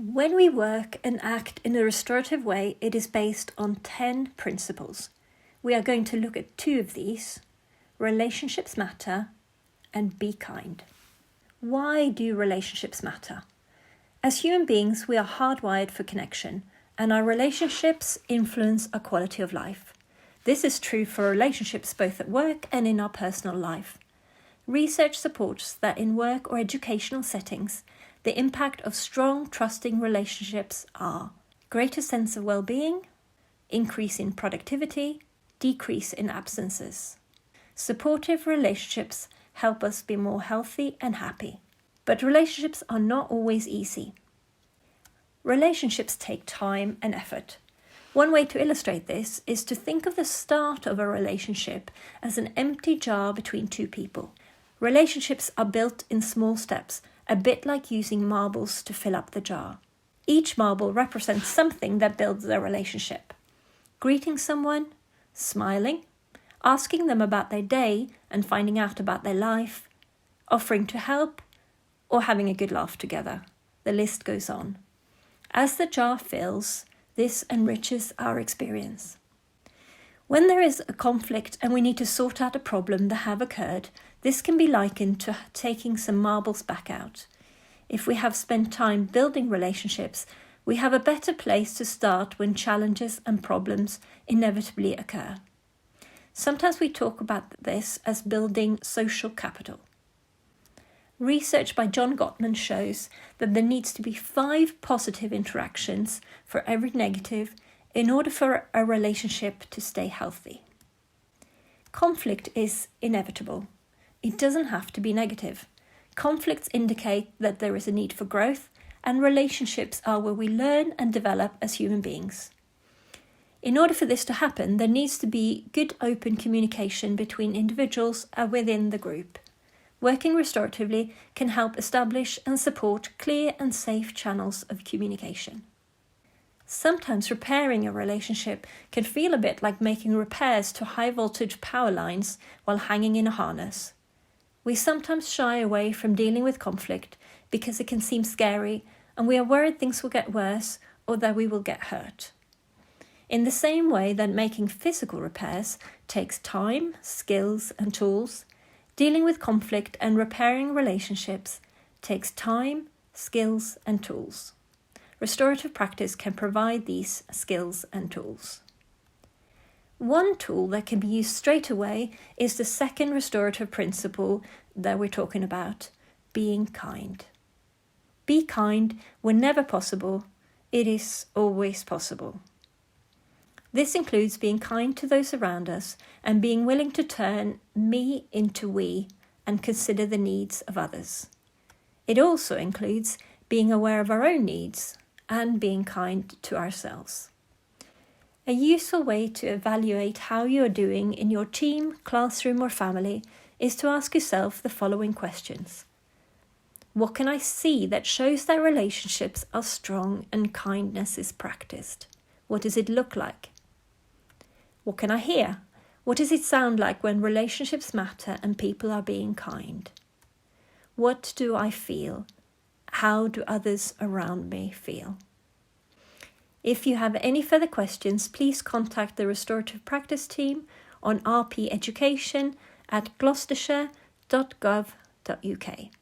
When we work and act in a restorative way, it is based on 10 principles. We are going to look at 2 of these: relationships matter and be kind. Why do relationships matter? As human beings, we are hardwired for connection, and our relationships influence our quality of life. This is true for relationships both at work and in our personal life. Research supports that in work or educational settings, the impact of strong, trusting relationships are greater sense of well-being, increase in productivity, decrease in absences. Supportive relationships help us be more healthy and happy. But relationships are not always easy. Relationships take time and effort. One way to illustrate this is to think of the start of a relationship as an empty jar between 2 people. Relationships are built in small steps, a bit like using marbles to fill up the jar. Each marble represents something that builds a relationship. Greeting someone, smiling, asking them about their day and finding out about their life, offering to help, or having a good laugh together. The list goes on. As the jar fills, this enriches our experience. When there is a conflict and we need to sort out a problem that have occurred, this can be likened to taking some marbles back out. If we have spent time building relationships, we have a better place to start when challenges and problems inevitably occur. Sometimes we talk about this as building social capital. Research by John Gottman shows that there needs to be 5 positive interactions for every negative in order for a relationship to stay healthy. Conflict is inevitable. It doesn't have to be negative. Conflicts indicate that there is a need for growth, and relationships are where we learn and develop as human beings. In order for this to happen, there needs to be good open communication between individuals and within the group. Working restoratively can help establish and support clear and safe channels of communication. Sometimes repairing a relationship can feel a bit like making repairs to high-voltage power lines while hanging in a harness. We sometimes shy away from dealing with conflict because it can seem scary and we are worried things will get worse or that we will get hurt. In the same way that making physical repairs takes time, skills, and tools, dealing with conflict and repairing relationships takes time, skills, and tools. Restorative practice can provide these skills and tools. One tool that can be used straight away is the second restorative principle that we're talking about, being kind. Be kind whenever possible. It is always possible. This includes being kind to those around us and being willing to turn me into we and consider the needs of others. It also includes being aware of our own needs and being kind to ourselves. A useful way to evaluate how you are doing in your team, classroom, or family is to ask yourself the following questions. What can I see that shows that relationships are strong and kindness is practiced? What does it look like? What can I hear? What does it sound like when relationships matter and people are being kind? What do I feel? How do others around me feel? If you have any further questions, please contact the Restorative Practice team on rpeducation@gloucestershire.gov.uk.